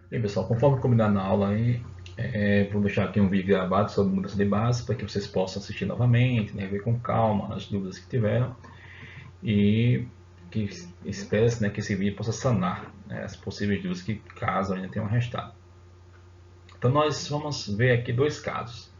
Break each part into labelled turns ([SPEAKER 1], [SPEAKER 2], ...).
[SPEAKER 1] Bem, pessoal, conforme combinado na aula aí, vou deixar aqui um vídeo gravado sobre mudança de base para que vocês possam assistir novamente, né, ver com calma as dúvidas que tiveram e que espera-se, né, que esse vídeo possa sanar, né, as possíveis dúvidas que caso ainda tenham restado. Então nós vamos ver aqui dois casos.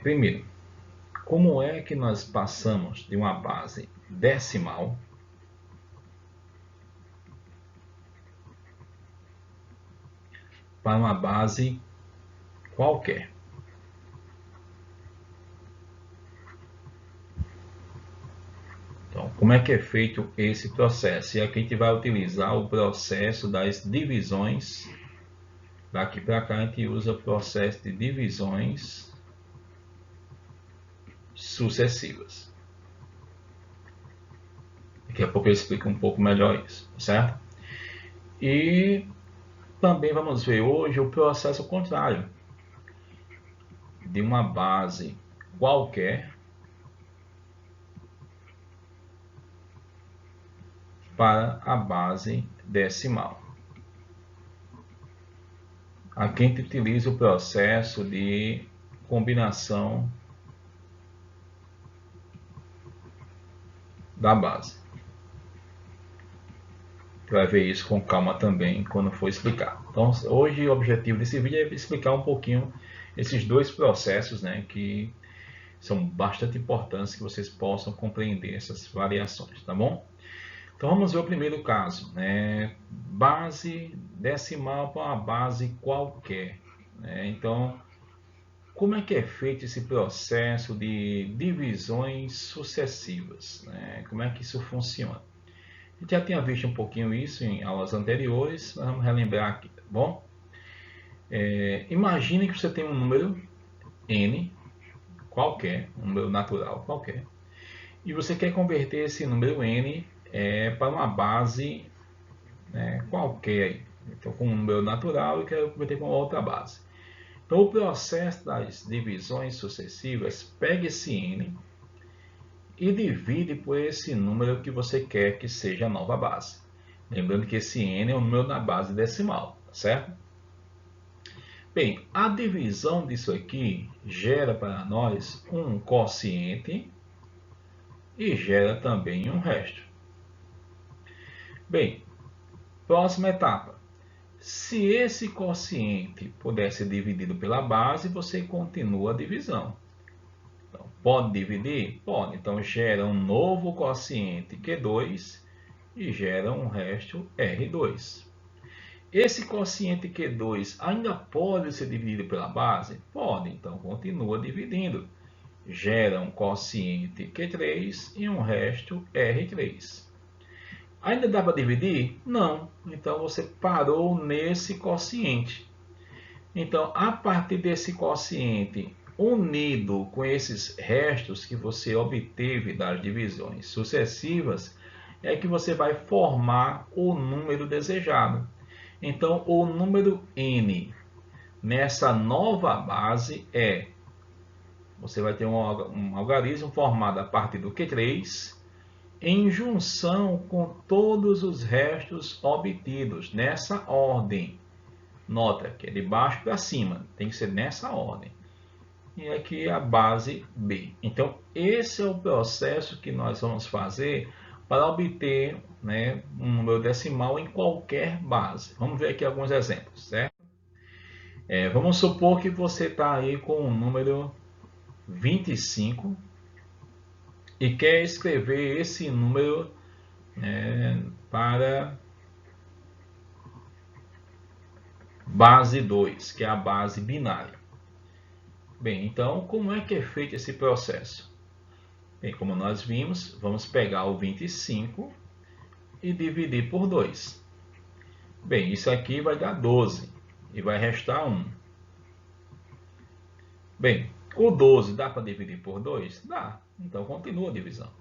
[SPEAKER 1] Primeiro, como é que nós passamos de uma base decimal para uma base qualquer? Então, como é que é feito esse processo? E aqui a gente vai utilizar o processo das divisões. Daqui para cá a gente usa o processo de divisões sucessivas. Daqui a pouco eu explico um pouco melhor isso, certo? E também vamos ver hoje o processo contrário, de uma base qualquer para a base decimal. Aqui a gente utiliza o processo de combinação da base. Você vai ver isso com calma também quando for explicar. Então, hoje o objetivo desse vídeo é explicar um pouquinho esses dois processos, né, que são bastante importantes que vocês possam compreender essas variações, tá bom? Então vamos ver o primeiro caso, né? Base decimal para uma base qualquer, né? Então, como é que é feito esse processo de divisões sucessivas, né? Como é que isso funciona? A gente já tinha visto um pouquinho isso em aulas anteriores, mas vamos relembrar aqui, tá bom? Imagine que você tem um número n qualquer, um número natural qualquer, e você quer converter esse número n para uma base, né, qualquer. Então, com um número natural e quero converter para outra base. Então, o processo das divisões sucessivas pega esse n e divide por esse número que você quer que seja a nova base. Lembrando que esse n é um número na base decimal, certo? Bem, a divisão disso aqui gera para nós um quociente e gera também um resto. Bem, próxima etapa. Se esse quociente puder ser dividido pela base, você continua a divisão. Então, pode dividir? Pode. Então, gera um novo quociente Q2 e gera um resto R2. Esse quociente Q2 ainda pode ser dividido pela base? Pode. Então, continua dividindo. Gera um quociente Q3 e um resto R3. Ainda dá para dividir? Não. Então, você parou nesse quociente. Então, a partir desse quociente unido com esses restos que você obteve das divisões sucessivas, é que você vai formar o número desejado. Então, o número n nessa nova base você vai ter um algarismo formado a partir do Q3 em junção com todos os restos obtidos nessa ordem. Nota que é de baixo para cima, tem que ser nessa ordem. E aqui a base B. Então, esse é o processo que nós vamos fazer para obter, né, um número decimal em qualquer base. Vamos ver aqui alguns exemplos, certo? Vamos supor que você está aí com o número 25 e quer escrever esse número, para base 2, que é a base binária. Bem, então como é que é feito esse processo? Bem, como nós vimos, vamos pegar o 25 e dividir por 2. Bem, isso aqui vai dar 12 e vai restar 1. Bem, o 12 dá para dividir por 2? Dá. Então continua a divisão.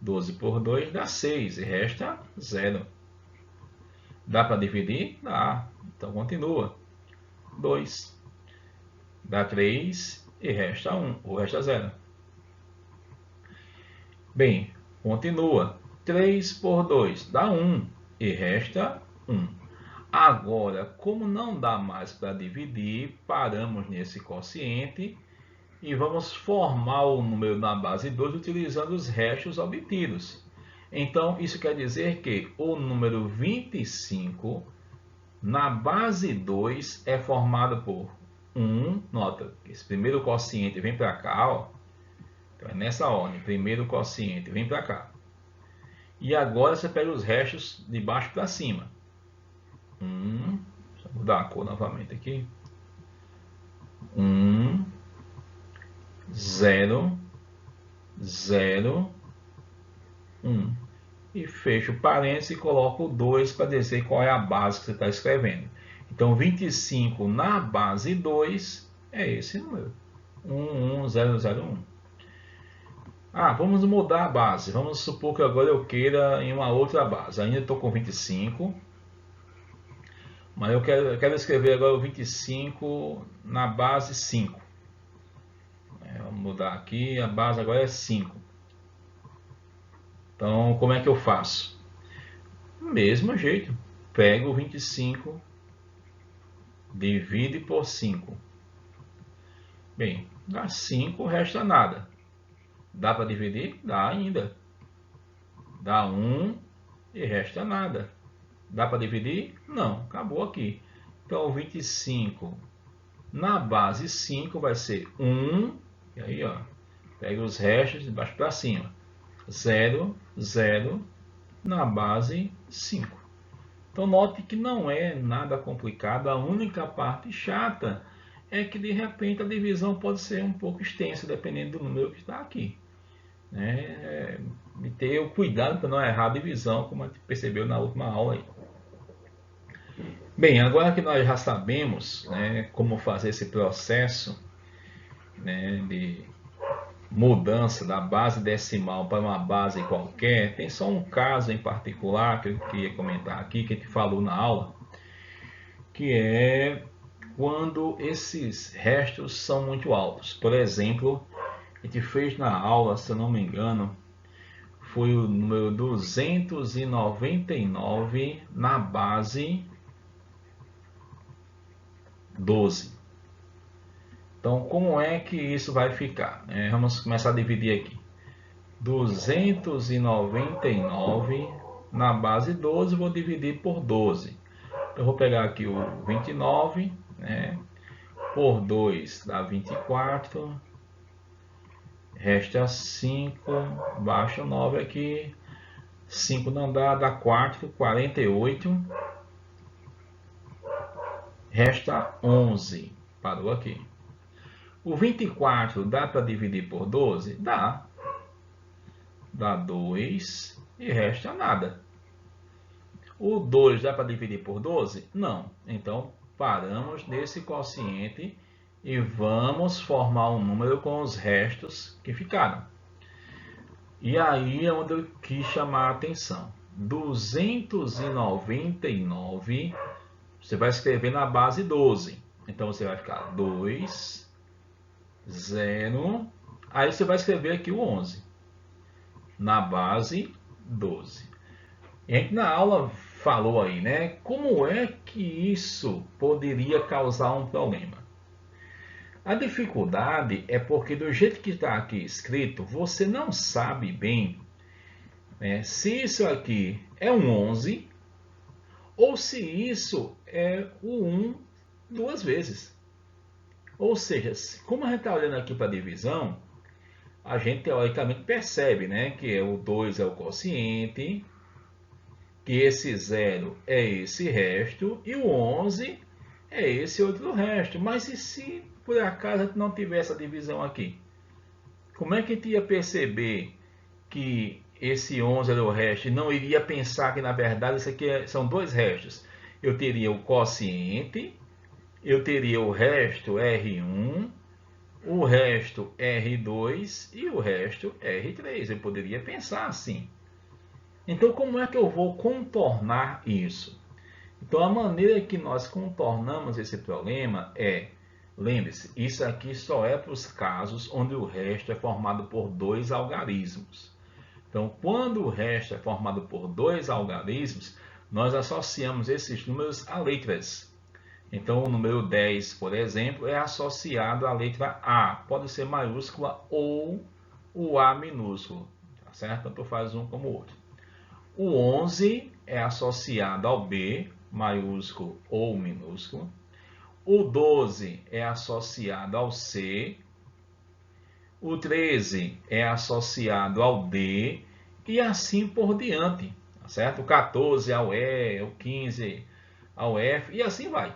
[SPEAKER 1] 12 por 2 dá 6 e resta 0. Dá para dividir? Dá. Então continua. 2. Dá 3 e resta 1. O resto é 0. Bem, continua. 3 por 2 dá 1 e resta 1. Agora, como não dá mais para dividir, paramos nesse quociente e vamos formar o número na base 2 utilizando os restos obtidos. Então, isso quer dizer que o número 25 na base 2 é formado por 1, nota, esse primeiro quociente vem para cá, ó. Então é nessa ordem, primeiro quociente vem para cá. E agora você pega os restos de baixo para cima. Deixa eu mudar a cor novamente aqui. 1, 0, 0, 1. E fecho o parênteses e coloco o 2 para dizer qual é a base que você está escrevendo. Então, 25 na base 2 é esse número. 11001. Vamos mudar a base. Vamos supor que agora eu queira em uma outra base. Ainda estou com 25. Mas eu quero escrever agora o 25 na base 5. Vamos mudar aqui. A base agora é 5. Então, como é que eu faço? Do mesmo jeito. Pego o 25, divide por 5. Bem, dá 5, resta nada. Dá para dividir? Dá ainda. Dá 1 e resta nada. Dá para dividir? Não, acabou aqui. Então, 25 na base 5 vai ser 1. E aí, ó, pega os restos de baixo para cima. 0, 0 na base 5. Então, note que não é nada complicado. A única parte chata é que, de repente, a divisão pode ser um pouco extensa, dependendo do número que está aqui. E ter o cuidado para não errar a divisão, como a gente percebeu na última aula aí. Bem, agora que nós já sabemos, como fazer esse processo, de mudança da base decimal para uma base qualquer, tem só um caso em particular que eu queria comentar aqui, que a gente falou na aula, que é quando esses restos são muito altos. Por exemplo, a gente fez na aula, se eu não me engano, foi o número 299 na base 12. Então, como é que isso vai ficar? Vamos começar a dividir aqui. 299 na base 12, vou dividir por 12. Eu vou pegar aqui o 29, por 2 dá 24. Resta 5, baixa 9 aqui. 5 não dá 4, 48. Resta 11. Parou aqui. O 24 dá para dividir por 12? Dá. Dá 2 e resta nada. O 2 dá para dividir por 12? Não. Então, paramos nesse quociente e vamos formar um número com os restos que ficaram. E aí é onde eu quis chamar a atenção. 299, você vai escrever na base 12. Então, você vai ficar 2, 0. Aí você vai escrever aqui o 11. Na base 12. E a gente na aula falou aí, como é que isso poderia causar um problema? A dificuldade é porque do jeito que está aqui escrito, você não sabe bem se isso aqui é um 11 ou se isso é o 1 duas vezes. Ou seja, como a gente está olhando aqui para a divisão, a gente teoricamente percebe que o 2 é o quociente, que esse 0 é esse resto e o 11 é esse outro resto. Mas e se por acaso a gente não tivesse a divisão aqui? Como é que a gente ia perceber que esse 11 era o resto e não iria pensar que na verdade isso aqui são dois restos? Eu teria o quociente, eu teria o resto R1, o resto R2 e o resto R3. Eu poderia pensar assim. Então, como é que eu vou contornar isso? Então, a maneira que nós contornamos esse problema é, lembre-se, isso aqui só é para os casos onde o resto é formado por dois algarismos. Então, quando o resto é formado por dois algarismos, nós associamos esses números a letras. Então, o número 10, por exemplo, é associado à letra A. Pode ser maiúscula ou o A minúsculo, tá certo? Tanto faz um como o outro. O 11 é associado ao B, maiúsculo ou minúsculo. O 12 é associado ao C. O 13 é associado ao D. E assim por diante, tá certo? O 14 ao E, o 15 ao F e assim vai.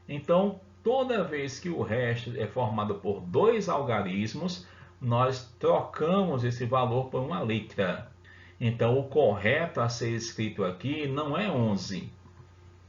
[SPEAKER 1] Então, toda vez que o resto é formado por dois algarismos, nós trocamos esse valor por uma letra. Então, o correto a ser escrito aqui não é 11.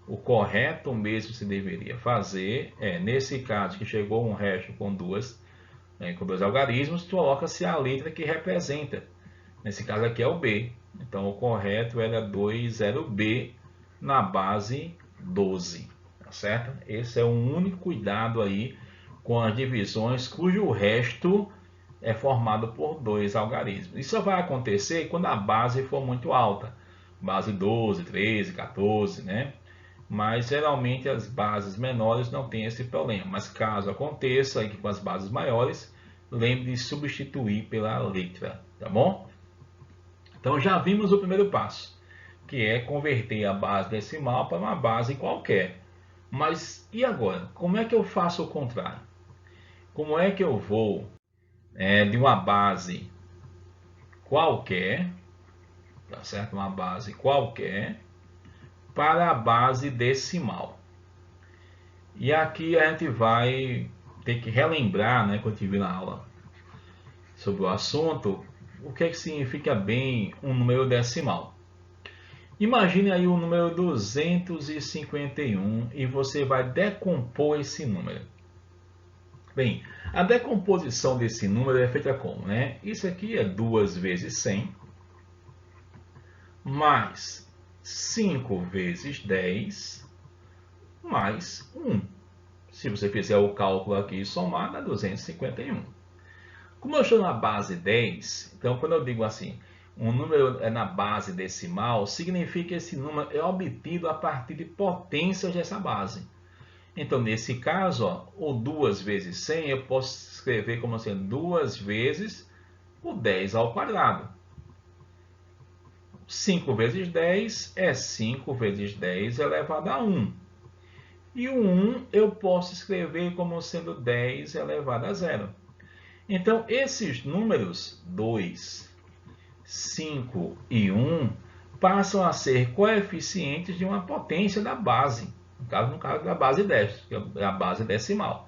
[SPEAKER 1] O correto mesmo que se deveria fazer é, nesse caso que chegou um resto com dois algarismos, coloca-se a letra que representa. Nesse caso aqui é o B. Então, o correto era 20B na base 12. Tá certo? Esse é o único cuidado aí com as divisões cujo resto é formado por dois algarismos. Isso só vai acontecer quando a base for muito alta. Base 12, 13, 14, né? Mas geralmente as bases menores não têm esse problema. Mas caso aconteça aqui com as bases maiores, lembre de substituir pela letra, tá bom? Então já vimos o primeiro passo, que é converter a base decimal para uma base qualquer. Mas e agora? Como é que eu faço o contrário? Como é que eu vou de uma base qualquer, tá certo? Uma base qualquer, para a base decimal. E aqui a gente vai ter que relembrar, né, quando eu tive na aula sobre o assunto, o que é que significa bem um número decimal. Imagine aí o número 251 e você vai decompor esse número. Bem, a decomposição desse número é feita como, né? Isso aqui é 2 vezes 100, mais 5 vezes 10, mais 1. Se você fizer o cálculo aqui e somar, dá 251. Como eu estou na base 10, então quando eu digo assim, um número é na base decimal, significa que esse número é obtido a partir de potências dessa base. Então, nesse caso, ó, o 2 vezes 100, eu posso escrever como sendo 2 vezes o 10 ao quadrado. 5 vezes 10 é 5 vezes 10 elevado a 1. E o 1 eu posso escrever como sendo 10 elevado a 0. Então, esses números 2, 5 e 1 passam a ser coeficientes de uma potência da base. No caso da base 10, que é a base decimal.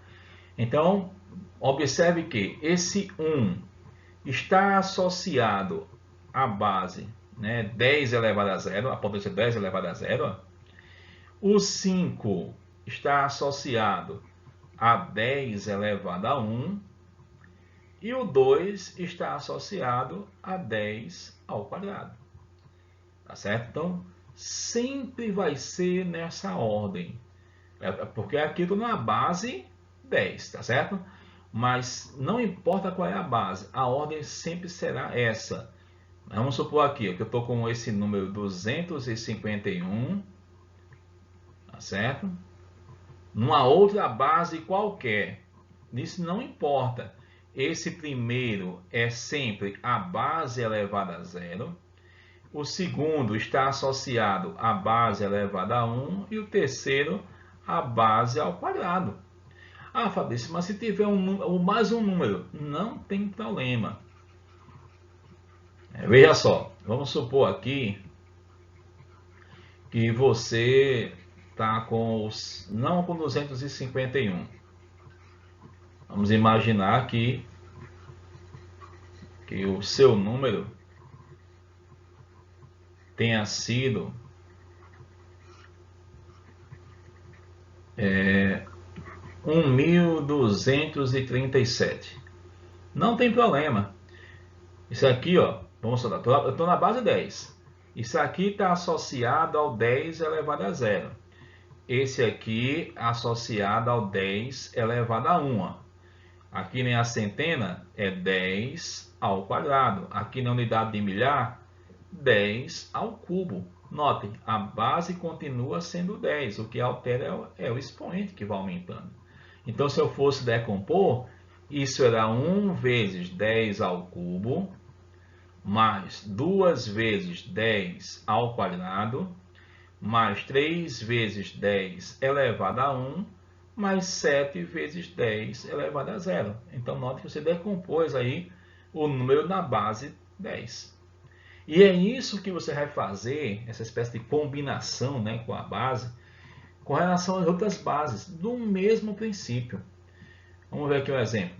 [SPEAKER 1] Então, observe que esse 1 está associado à base, né, 10 elevado a 0, a potência 10 elevada a 0. O 5 está associado a 10 elevado a 1. E o 2 está associado a 10 ao quadrado. Tá certo? Então, sempre vai ser nessa ordem. Porque aqui estou na base 10, tá certo? Mas não importa qual é a base, a ordem sempre será essa. Vamos supor aqui que eu estou com esse número 251, tá certo? Numa outra base qualquer. Isso não importa. Esse primeiro é sempre a base elevada a 0. O segundo está associado à base elevada a 1. E o terceiro, a base ao quadrado. Ah, Fabrício, mas se tiver mais um número, não tem problema. Veja só, vamos supor aqui que você está não com 251. Vamos imaginar que o seu número tenha sido 1237. Não tem problema. Isso aqui, ó, vamos falar, eu estou na base 10. Isso aqui está associado ao 10 elevado a 0. Esse aqui associado ao 10 elevado a 1. Aqui nem a centena é 10 ao quadrado. Aqui na unidade de milhar, 10 ao cubo. Note, a base continua sendo 10, o que altera é o expoente que vai aumentando. Então, se eu fosse decompor, isso era 1 vezes 10 ao cubo, mais 2 vezes 10 ao quadrado, mais 3 vezes 10 elevado a 1, mais 7 vezes 10 elevado a 0. Então, note que você decompôs aí o número na base 10. E é isso que você vai fazer, essa espécie de combinação, né, com a base, com relação às outras bases, do mesmo princípio. Vamos ver aqui um exemplo.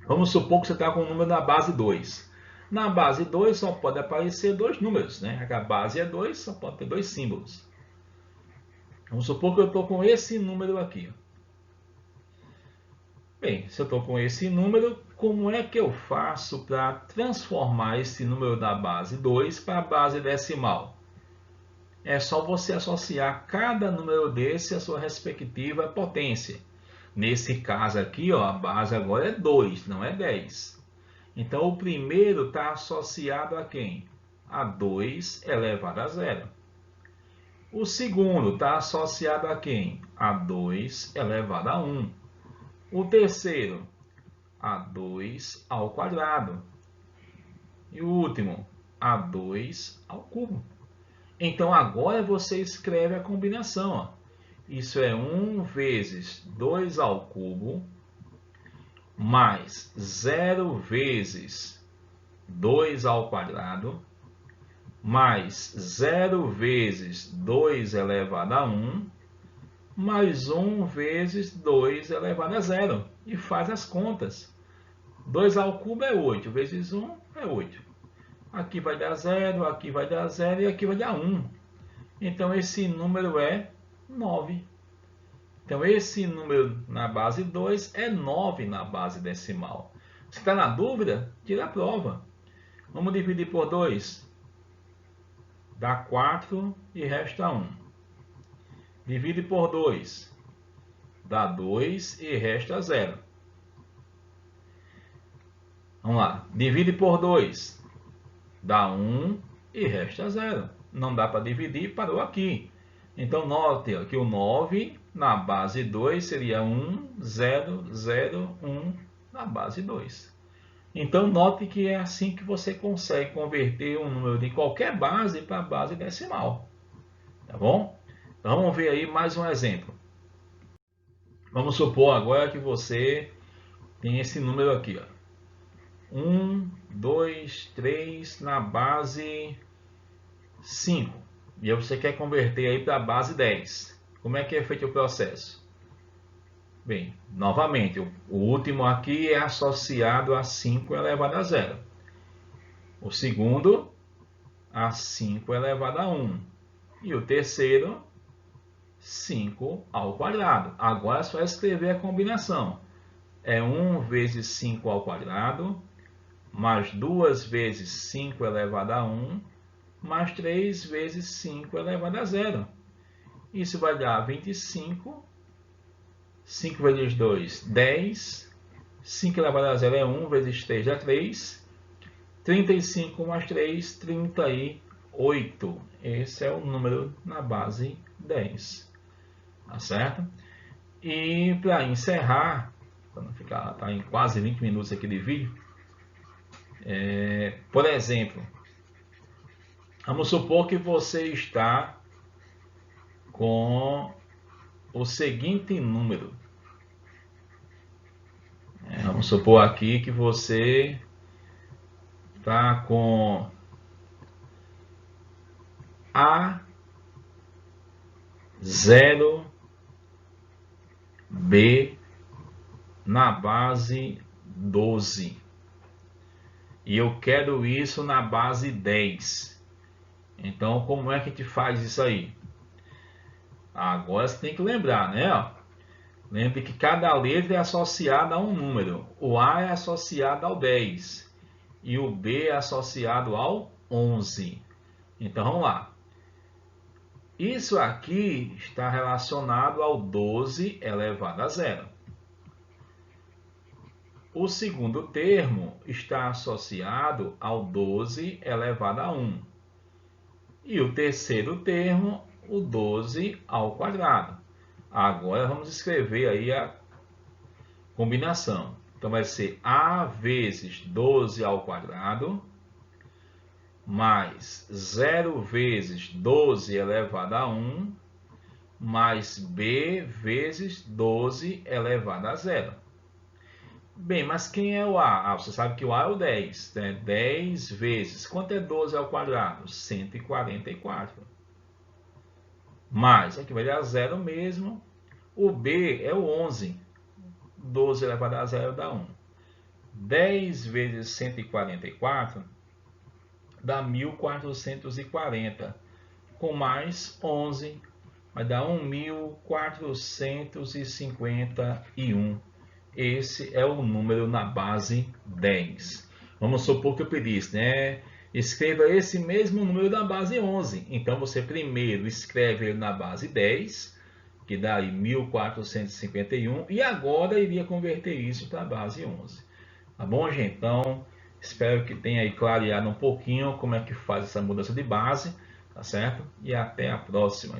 [SPEAKER 1] Vamos supor que você está com o número na base 2. Na base 2 só pode aparecer dois números, né? A base é 2, só pode ter dois símbolos. Vamos supor que eu estou com esse número aqui. Bem, se eu estou com esse número, como é que eu faço para transformar esse número da base 2 para a base decimal? É só você associar cada número desse à sua respectiva potência. Nesse caso aqui, ó, a base agora é 2, não é 10. Então, o primeiro está associado a quem? A 2 elevado a 0. O segundo está associado a quem? A 2 elevado a 1. O terceiro, a 2 ao quadrado. E o último, a 2 ao cubo. Então, agora você escreve a combinação. Ó. Isso é 1 vezes 2 ao cubo, mais 0 vezes 2 ao quadrado, mais 0 vezes 2 elevado a 1, mais 1 vezes 2 elevado a 0. E faz as contas. 2 ao cubo é 8, vezes 1 é 8. Aqui vai dar 0, aqui vai dar 0 e aqui vai dar 1. Então, esse número é 9. Então, esse número na base 2 é 9 na base decimal. Se está na dúvida, tira a prova. Vamos dividir por 2. Dá 4 e resta 1. Divide por 2. Dá 2 e resta 0. Vamos lá. Divide por 2. Dá 1 e resta 0. Não dá para dividir, parou aqui. Então, note que o 9 na base 2 seria 1, 0, 0, 1 na base 2. Então, note que é assim que você consegue converter um número de qualquer base para a base decimal. Tá bom? Então, vamos ver aí mais um exemplo. Vamos supor agora que você tem esse número aqui. Ó. 1, 2, 3 na base 5. E aí você quer converter aí para a base 10. Como é que é feito o processo? Bem, novamente, o último aqui é associado a 5 elevado a 0. O segundo, a 5 elevado a 1. E o terceiro, 5 ao quadrado. Agora é só escrever a combinação. É 1 vezes 5 ao quadrado, mais 2 vezes 5 elevado a 1, mais 3 vezes 5 elevado a 0. Isso vai dar 25. 5 vezes 2, 10. 5 elevado a 0 é 1, vezes 3 é 3. 35 mais 3, 38. Esse é o número na base 10. Tá certo? E para encerrar, para não ficar tá em quase 20 minutos aqui de vídeo, por exemplo, vamos supor que você está com o seguinte número. Vamos supor aqui que você está com A0B na base 12. E eu quero isso na base 10. Então, como é que a gente faz isso aí? Agora você tem que lembrar, né? Lembre que cada letra é associada a um número. O A é associado ao 10 e o B é associado ao 11. Então, vamos lá. Isso aqui está relacionado ao 12 elevado a 0. O segundo termo está associado ao 12 elevado a 1. E o terceiro termo, o 12 ao quadrado. Agora vamos escrever aí a combinação. Então vai ser A vezes 12 ao quadrado, mais 0 vezes 12 elevado a 1, mais B vezes 12 elevado a 0. Bem, mas quem é o A? Você sabe que o A é o 10. Né? 10 vezes. Quanto é 12 ao quadrado? 144. Mais, aqui vai dar 0 mesmo. O B é o 11. 12 elevado a 0 dá 1. 10 vezes 144 dá 1440. Com mais 11, vai dar 1451. Esse é o número na base 10. Vamos supor que eu pedisse, né? Escreva esse mesmo número na base 11. Então, você primeiro escreve ele na base 10, que dá aí 1451. E agora iria converter isso para a base 11. Tá bom, gente? Então, espero que tenha aí clareado um pouquinho como é que faz essa mudança de base. Tá certo? E até a próxima.